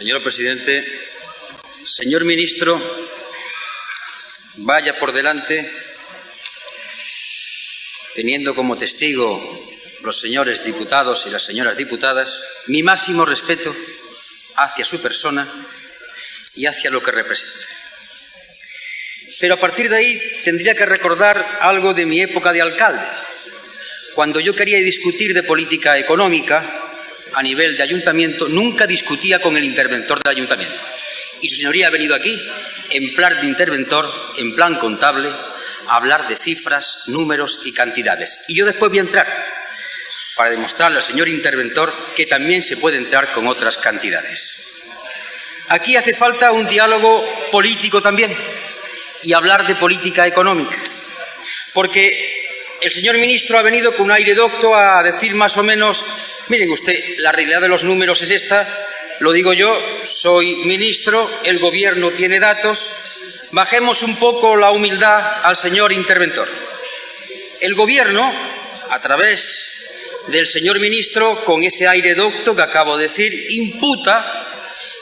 Señor presidente, señor ministro, vaya por delante, teniendo como testigo los señores diputados y las señoras diputadas, mi máximo respeto hacia su persona y hacia lo que representa. Pero a partir de ahí tendría que recordar algo de mi época de alcalde, cuando yo quería discutir de política económica a nivel de ayuntamiento, nunca discutía con el interventor del ayuntamiento. Y su señoría ha venido aquí, en plan de interventor, en plan contable, a hablar de cifras, números y cantidades. Y yo después voy a entrar para demostrarle al señor interventor que también se puede entrar con otras cantidades. Aquí hace falta un diálogo político también y hablar de política económica, porque el señor ministro ha venido con un aire docto a decir más o menos: miren usted, la realidad de los números es esta, lo digo yo, soy ministro, el gobierno tiene datos, bajemos un poco la humildad al señor interventor. El gobierno, a través del señor ministro, con ese aire docto que acabo de decir, imputa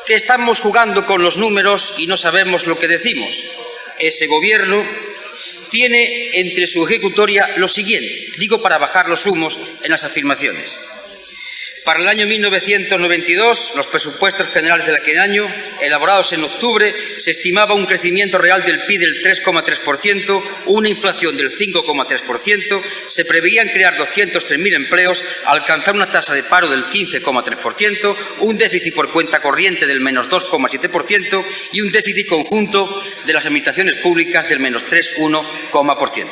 que estamos jugando con los números y no sabemos lo que decimos. Ese gobierno tiene entre su ejecutoria lo siguiente, digo para bajar los humos en las afirmaciones. Para el año 1992, los presupuestos generales de aquel año, elaborados en octubre, se estimaba un crecimiento real del PIB del 3,3%, una inflación del 5,3%, se preveían crear 203.000 empleos, alcanzar una tasa de paro del 15,3%, un déficit por cuenta corriente del menos 2,7% y un déficit conjunto de las administraciones públicas del menos 3,1%.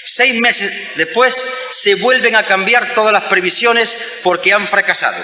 6 meses después se vuelven a cambiar todas las previsiones porque han fracasado.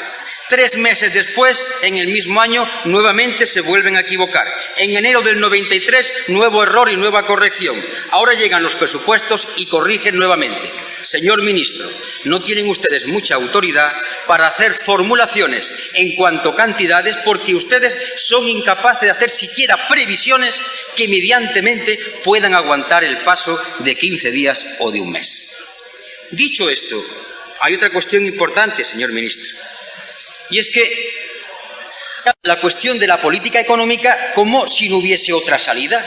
3 meses después, en el mismo año, nuevamente se vuelven a equivocar. En enero del 93, nuevo error y nueva corrección. Ahora llegan los presupuestos y corrigen nuevamente. Señor ministro, no tienen ustedes mucha autoridad para hacer formulaciones en cuanto a cantidades, porque ustedes son incapaces de hacer siquiera previsiones que mediantemente puedan aguantar el paso de 15 días o de un mes. Dicho esto, hay otra cuestión importante, señor ministro. Y es que la cuestión de la política económica, como si no hubiese otra salida.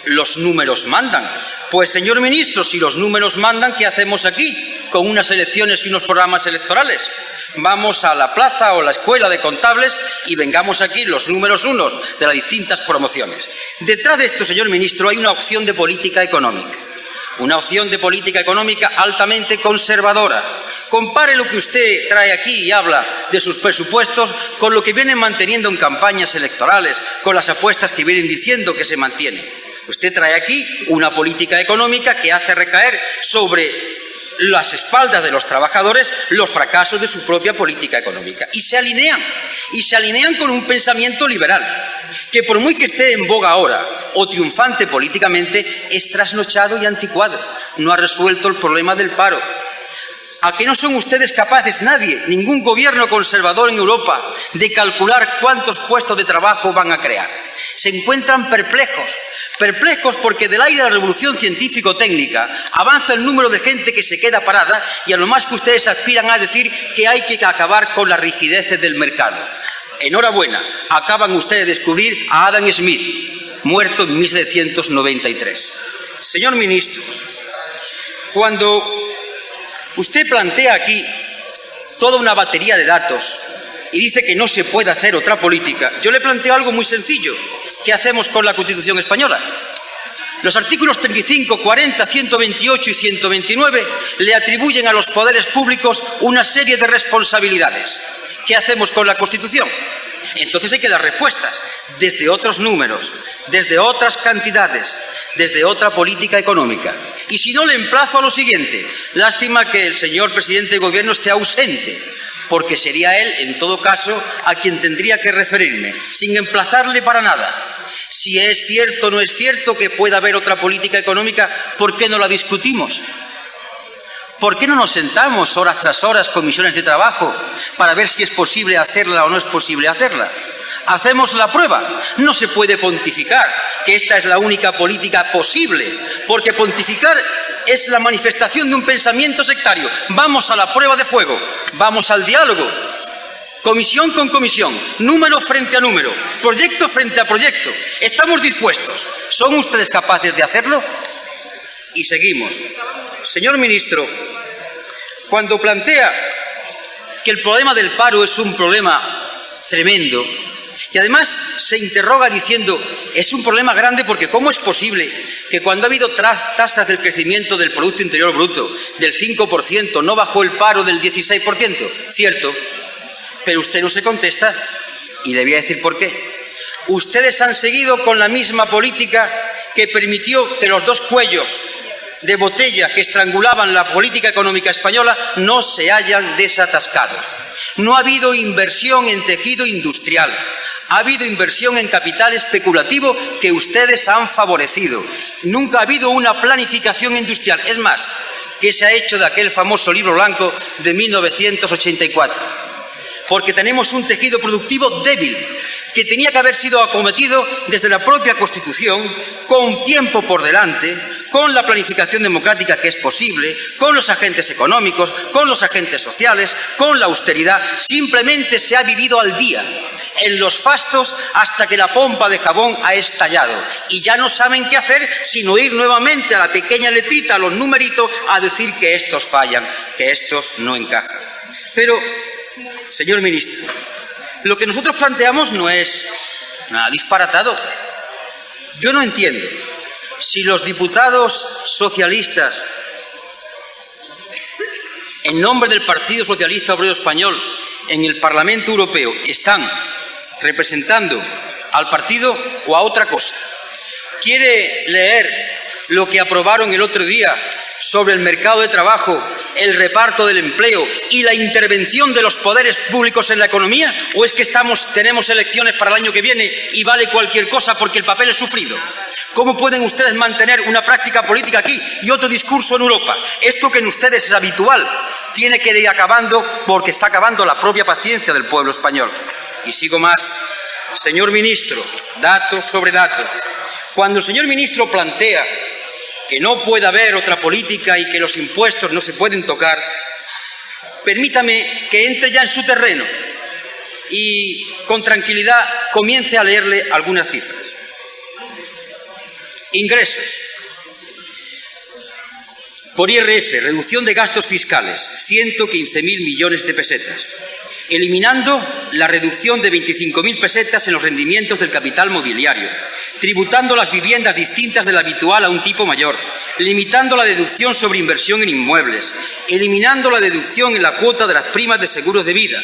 Los números mandan. Pues, señor ministro, si los números mandan, ¿qué hacemos aquí con unas elecciones y unos programas electorales? Vamos a la plaza o la escuela de contables y vengamos aquí los números unos de las distintas promociones. Detrás de esto, señor ministro, hay una opción de política económica. Una opción de política económica altamente conservadora. Compare lo que usted trae aquí y habla de sus presupuestos con lo que vienen manteniendo en campañas electorales, con las apuestas que vienen diciendo que se mantiene. Usted trae aquí una política económica que hace recaer sobre las espaldas de los trabajadores los fracasos de su propia política económica. Y se alinean con un pensamiento liberal, que por muy que esté en boga ahora o triunfante políticamente, es trasnochado y anticuado. No ha resuelto el problema del paro. ¿A qué no son ustedes capaces, nadie, ningún gobierno conservador en Europa, de calcular cuántos puestos de trabajo van a crear? Se encuentran perplejos porque del aire de la revolución científico-técnica avanza el número de gente que se queda parada y a lo más que ustedes aspiran a decir que hay que acabar con las rigideces del mercado. Enhorabuena, acaban ustedes de descubrir a Adam Smith, muerto en 1793. Señor ministro, cuando usted plantea aquí toda una batería de datos y dice que no se puede hacer otra política, yo le planteo algo muy sencillo. ¿Qué hacemos con la Constitución española? Los artículos 35, 40, 128 y 129 le atribuyen a los poderes públicos una serie de responsabilidades. ¿Qué hacemos con la Constitución? Entonces hay que dar respuestas desde otros números, desde otras cantidades, desde otra política económica. Y si no, le emplazo a lo siguiente. Lástima que el señor presidente de Gobierno esté ausente, porque sería él, en todo caso, a quien tendría que referirme, sin emplazarle para nada. Si es cierto o no es cierto que pueda haber otra política económica, ¿por qué no la discutimos? ¿Por qué no nos sentamos horas tras horas, comisiones de trabajo, para ver si es posible hacerla o no es posible hacerla? Hacemos la prueba. No se puede pontificar que esta es la única política posible, porque pontificar es la manifestación de un pensamiento sectario. Vamos a la prueba de fuego, vamos al diálogo. comisión con comisión, número frente a número, proyecto frente a proyecto. Estamos dispuestos. ¿Son ustedes capaces de hacerlo? Y seguimos. Señor ministro, cuando plantea que el problema del paro es un problema tremendo, y además se interroga diciendo, es un problema grande porque ¿cómo es posible que cuando ha habido tasas del crecimiento del Producto Interior Bruto del 5% no bajó el paro del 16%? Cierto, pero usted no se contesta y le voy a decir por qué. Ustedes han seguido con la misma política que permitió que los dos cuellos de botella que estrangulaban la política económica española no se hayan desatascado. No ha habido inversión en tejido industrial. Ha habido inversión en capital especulativo que ustedes han favorecido. Nunca ha habido una planificación industrial. Es más, ¿qué se ha hecho de aquel famoso libro blanco de 1984? Porque tenemos un tejido productivo débil, que tenía que haber sido acometido desde la propia Constitución, con tiempo por delante, con la planificación democrática que es posible, con los agentes económicos, con los agentes sociales, con la austeridad. Simplemente se ha vivido al día, en los fastos, hasta que la pompa de jabón ha estallado. Y ya no saben qué hacer sino ir nuevamente a la pequeña letrita, a los numeritos, a decir que estos fallan, que estos no encajan. Pero, señor ministro, lo que nosotros planteamos no es nada disparatado. Yo no entiendo si los diputados socialistas, en nombre del Partido Socialista Obrero Español, en el Parlamento Europeo, están representando al partido o a otra cosa. ¿Quiere leer lo que aprobaron el otro día sobre el mercado de trabajo, el reparto del empleo y la intervención de los poderes públicos en la economía? ¿O es que tenemos elecciones para el año que viene y vale cualquier cosa porque el papel es sufrido? ¿Cómo pueden ustedes mantener una práctica política aquí y otro discurso en Europa? Esto que en ustedes es habitual tiene que ir acabando, porque está acabando la propia paciencia del pueblo español. Y sigo más. Señor ministro, datos sobre datos. Cuando el señor ministro plantea que no puede haber otra política y que los impuestos no se pueden tocar, permítame que entre ya en su terreno y con tranquilidad comience a leerle algunas cifras. Ingresos. Por IRF, reducción de gastos fiscales, 115.000 millones de pesetas, eliminando la reducción de 25.000 pesetas en los rendimientos del capital mobiliario, tributando las viviendas distintas de la habitual a un tipo mayor, limitando la deducción sobre inversión en inmuebles, eliminando la deducción en la cuota de las primas de seguros de vida.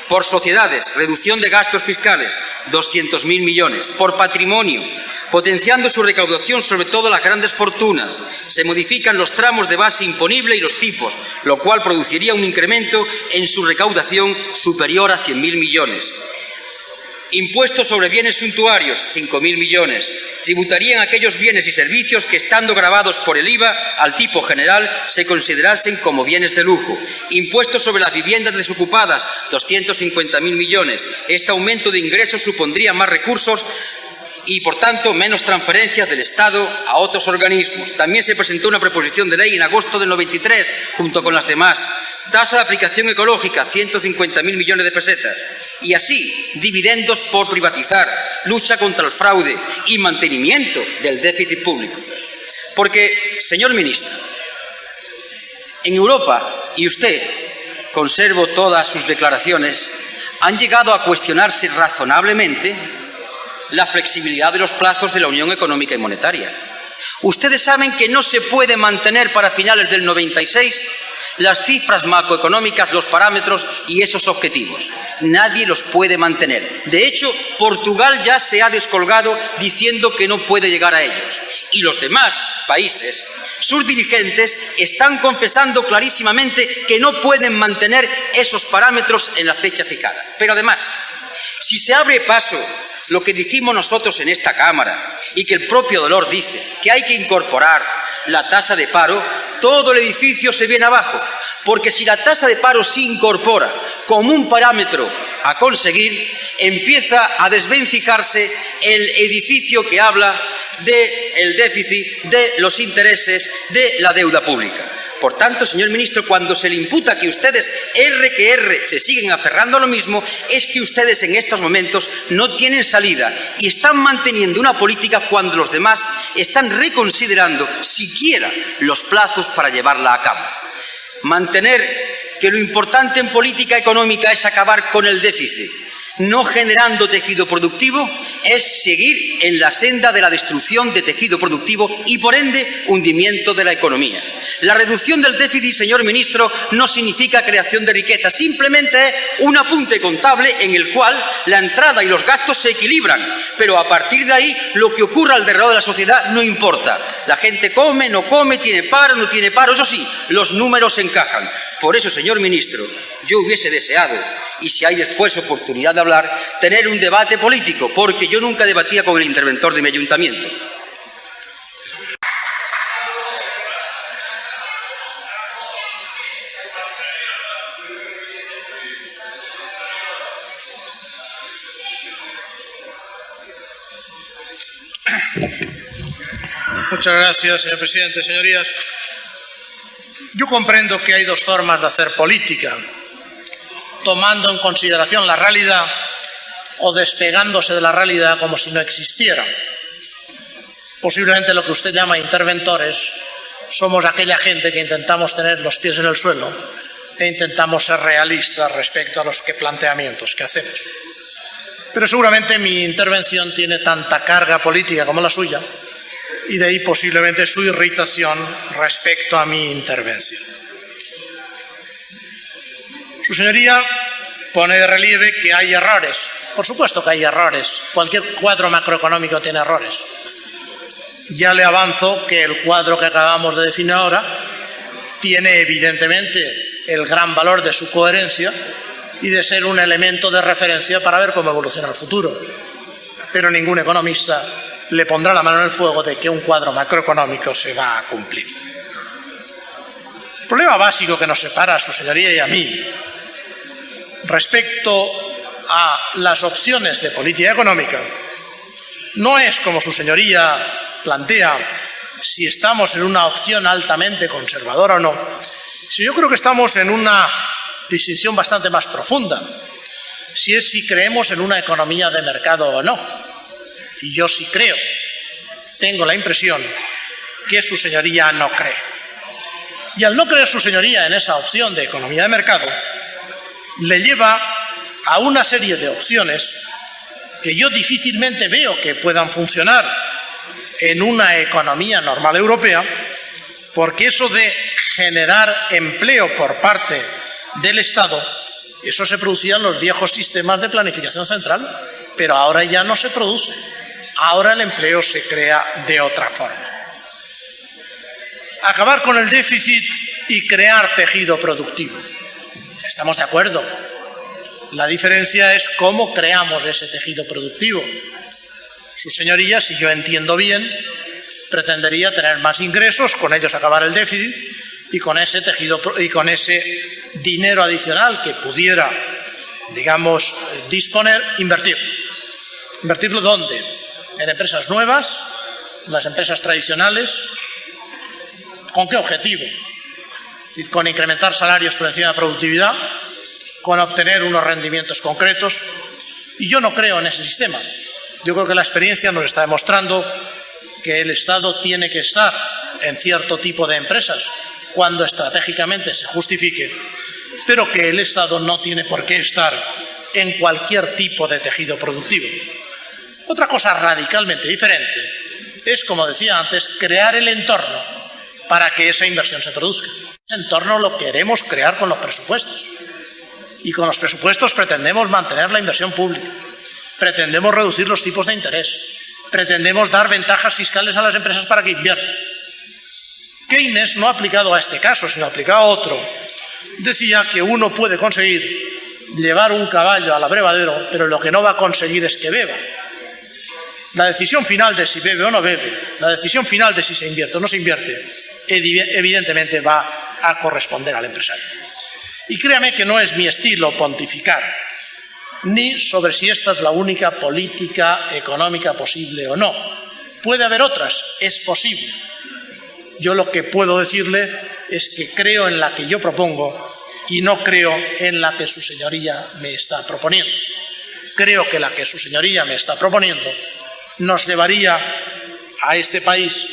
Por sociedades, reducción de gastos fiscales, 200.000 millones. Por patrimonio, potenciando su recaudación sobre todo las grandes fortunas. Se modifican los tramos de base imponible y los tipos, lo cual produciría un incremento en su recaudación superior a 100.000 millones. Impuestos sobre bienes suntuarios, 5.000 millones. Tributarían aquellos bienes y servicios que, estando gravados por el IVA al tipo general, se considerasen como bienes de lujo. Impuestos sobre las viviendas desocupadas, 250.000 millones. Este aumento de ingresos supondría más recursos y, por tanto, menos transferencias del Estado a otros organismos. También se presentó una proposición de ley en agosto del 93, junto con las demás. Tasa de aplicación ecológica, 150.000 millones de pesetas. Y así, dividendos por privatizar, lucha contra el fraude y mantenimiento del déficit público. Porque, señor ministro, en Europa, y usted, conservo todas sus declaraciones, han llegado a cuestionarse razonablemente la flexibilidad de los plazos de la Unión Económica y Monetaria. Ustedes saben que no se puede mantener para finales del 96 las cifras macroeconómicas, los parámetros y esos objetivos. Nadie los puede mantener. De hecho, Portugal ya se ha descolgado diciendo que no puede llegar a ellos. Y los demás países, sus dirigentes, están confesando clarísimamente que no pueden mantener esos parámetros en la fecha fijada. Pero además, si se abre paso lo que dijimos nosotros en esta Cámara y que el propio Delors dice, que hay que incorporar la tasa de paro, todo el edificio se viene abajo, porque si la tasa de paro se incorpora como un parámetro a conseguir, empieza a desvencijarse el edificio que habla del déficit, de los intereses, de la deuda pública. Por tanto, señor ministro, cuando se le imputa que ustedes, se siguen aferrando a lo mismo, es que ustedes en estos momentos no tienen salida y están manteniendo una política cuando los demás están reconsiderando siquiera los plazos para llevarla a cabo. Mantener que lo importante en política económica es acabar con el déficit, no generando tejido productivo, es seguir en la senda de la destrucción de tejido productivo y, por ende, hundimiento de la economía. La reducción del déficit, señor ministro, no significa creación de riqueza, simplemente es un apunte contable en el cual la entrada y los gastos se equilibran, pero a partir de ahí lo que ocurra alrededor de la sociedad no importa. La gente come, no come, tiene paro, no tiene paro, eso sí, los números encajan. Por eso, señor ministro, yo hubiese deseado, y si hay después oportunidad de hablar, tener un debate político, porque yo nunca debatía con el interventor de mi ayuntamiento. Muchas gracias, señor presidente. Señorías, yo comprendo que hay dos formas de hacer política: tomando en consideración la realidad o despegándose de la realidad como si no existiera. Posiblemente lo que usted llama interventores somos aquella gente que intentamos tener los pies en el suelo e intentamos ser realistas respecto a los planteamientos que hacemos. Pero seguramente mi intervención tiene tanta carga política como la suya, y de ahí posiblemente su irritación respecto a mi intervención. Su señoría pone de relieve que hay errores. Por supuesto que hay errores. Cualquier cuadro macroeconómico tiene errores. Ya le avanzo que el cuadro que acabamos de definir ahora tiene evidentemente el gran valor de su coherencia y de ser un elemento de referencia para ver cómo evoluciona el futuro. Pero ningún economista le pondrá la mano en el fuego de que un cuadro macroeconómico se va a cumplir. El problema básico que nos separa a su señoría y a mí respecto a las opciones de política económica no es, como su señoría plantea, si estamos en una opción altamente conservadora o no, sino yo creo que estamos en una distinción bastante más profunda, si creemos en una economía de mercado o no. Y yo sí creo, tengo la impresión que su señoría no cree. Y al no creer su señoría en esa opción de economía de mercado, le lleva a una serie de opciones que yo difícilmente veo que puedan funcionar en una economía normal europea, porque eso de generar empleo por parte del Estado, eso se producía en los viejos sistemas de planificación central, pero ahora ya no se produce. Ahora el empleo se crea de otra forma. Acabar con el déficit y crear tejido productivo. Estamos de acuerdo. La diferencia es cómo creamos ese tejido productivo. Su señoría, si yo entiendo bien, pretendería tener más ingresos, con ellos acabar el déficit y con ese tejido y con ese dinero adicional que pudiera, digamos, disponer, invertirlo. ¿Invertirlo dónde? En empresas nuevas, en las empresas tradicionales. ¿Con qué objetivo? Con incrementar salarios por encima de la productividad, con obtener unos rendimientos concretos. Y yo no creo en ese sistema. Yo creo que la experiencia nos está demostrando que el Estado tiene que estar en cierto tipo de empresas cuando estratégicamente se justifique, pero que el Estado no tiene por qué estar en cualquier tipo de tejido productivo. Otra cosa radicalmente diferente es, como decía antes, crear el entorno para que esa inversión se produzca. Ese entorno lo queremos crear con los presupuestos. Y con los presupuestos pretendemos mantener la inversión pública, pretendemos reducir los tipos de interés, pretendemos dar ventajas fiscales a las empresas para que inviertan. Keynes, no aplicado a este caso, sino aplicado a otro, decía que uno puede conseguir llevar un caballo al abrevadero, pero lo que no va a conseguir es que beba. La decisión final de si bebe o no bebe, la decisión final de si se invierte o no se invierte, evidentemente va a corresponder al empresario. Y créame que no es mi estilo pontificar, ni sobre si esta es la única política económica posible o no. Puede haber otras, es posible. Yo lo que puedo decirle es que creo en la que yo propongo y no creo en la que su señoría me está proponiendo. Creo que la que su señoría me está proponiendo nos llevaría a este país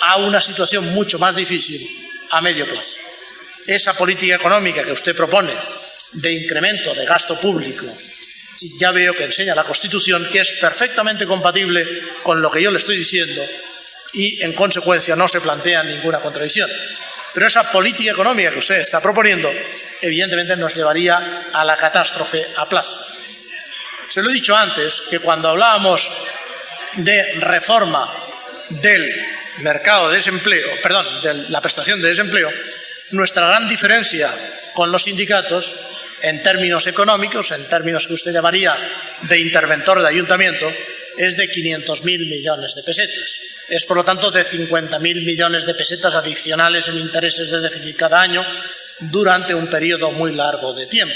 a una situación mucho más difícil a medio plazo. Esa política económica que usted propone de incremento de gasto público, ya veo que enseña la Constitución que es perfectamente compatible con lo que yo le estoy diciendo y, en consecuencia, no se plantea ninguna contradicción. Pero esa política económica que usted está proponiendo, evidentemente, nos llevaría a la catástrofe a plazo. Se lo he dicho antes, que cuando hablábamos de reforma del mercado de desempleo, perdón, de la prestación de desempleo, nuestra gran diferencia con los sindicatos, en términos económicos, en términos que usted llamaría de interventor de ayuntamiento, es de 500.000 millones de pesetas. Es, por lo tanto, de 50.000 millones de pesetas adicionales en intereses de déficit cada año durante un periodo muy largo de tiempo.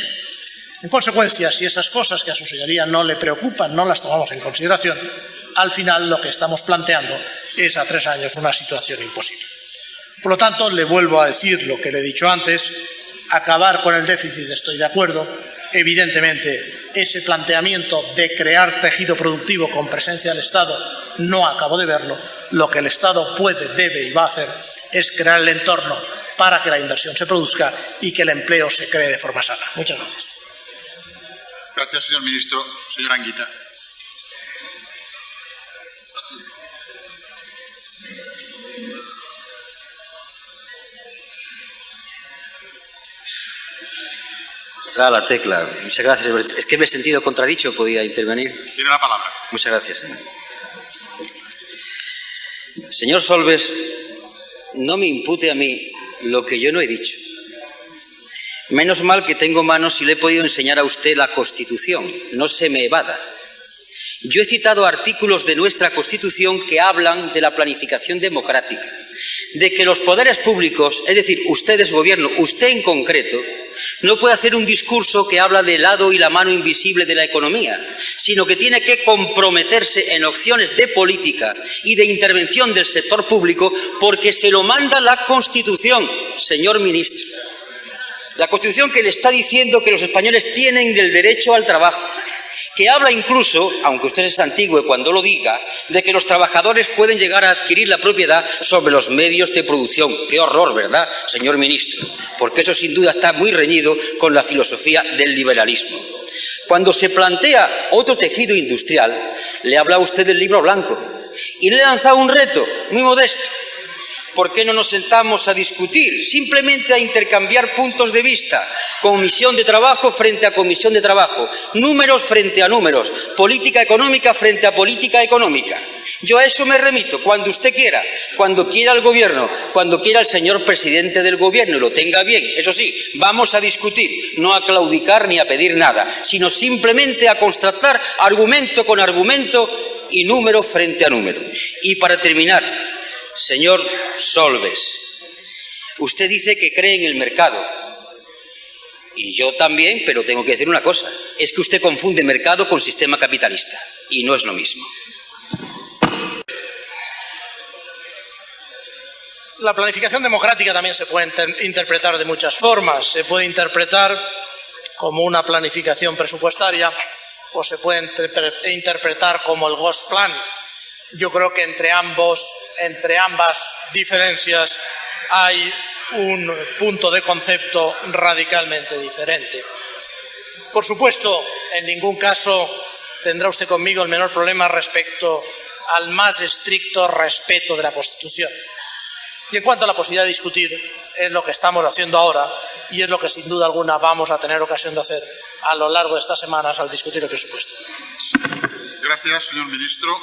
En consecuencia, si esas cosas que a su señoría no le preocupan no las tomamos en consideración, al final lo que estamos planteando es a 3 años una situación imposible. Por lo tanto, le vuelvo a decir lo que le he dicho antes: acabar con el déficit estoy de acuerdo. Evidentemente, ese planteamiento de crear tejido productivo con presencia del Estado no acabo de verlo. Lo que el Estado puede, debe y va a hacer es crear el entorno para que la inversión se produzca y que el empleo se cree de forma sana. Muchas gracias. Gracias, señor ministro. Señora Anguita. Da la tecla. Muchas gracias. Es que me he sentido contradicho, podía intervenir. Tiene la palabra. Muchas gracias. Señor Solbes, no me impute a mí lo que yo no he dicho. Menos mal que tengo manos y le he podido enseñar a usted la Constitución. No se me evada. Yo he citado artículos de nuestra Constitución que hablan de la planificación democrática, de que los poderes públicos, es decir, ustedes, gobierno, usted en concreto, no puede hacer un discurso que habla del lado y la mano invisible de la economía, sino que tiene que comprometerse en opciones de política y de intervención del sector público porque se lo manda la Constitución, señor ministro. La Constitución que le está diciendo que los españoles tienen el derecho al trabajo, que habla incluso, aunque usted es antiguo cuando lo diga, de que los trabajadores pueden llegar a adquirir la propiedad sobre los medios de producción. ¡Qué horror!, ¿verdad, señor ministro? Porque eso sin duda está muy reñido con la filosofía del liberalismo. Cuando se plantea otro tejido industrial, le habla usted del libro blanco y le he lanzado un reto muy modesto. ¿Por qué no nos sentamos a discutir, simplemente a intercambiar puntos de vista, comisión de trabajo frente a comisión de trabajo, números frente a números, política económica frente a política económica? Yo a eso me remito, cuando usted quiera, cuando quiera el gobierno, cuando quiera el señor presidente del gobierno y lo tenga bien. Eso sí, vamos a discutir, no a claudicar ni a pedir nada, sino simplemente a constatar argumento con argumento y número frente a número. Y para terminar, señor Solbes, usted dice que cree en el mercado. Y yo también, pero tengo que decir una cosa. Es que usted confunde mercado con sistema capitalista. Y no es lo mismo. La planificación democrática también se puede interpretar de muchas formas. Se puede interpretar como una planificación presupuestaria o se puede interpretar como el Ghost Plan. Yo creo que entre ambas diferencias hay un punto de concepto radicalmente diferente. Por supuesto, en ningún caso tendrá usted conmigo el menor problema respecto al más estricto respeto de la Constitución. Y en cuanto a la posibilidad de discutir, es lo que estamos haciendo ahora y es lo que sin duda alguna vamos a tener ocasión de hacer a lo largo de estas semanas al discutir el presupuesto. Gracias, señor ministro.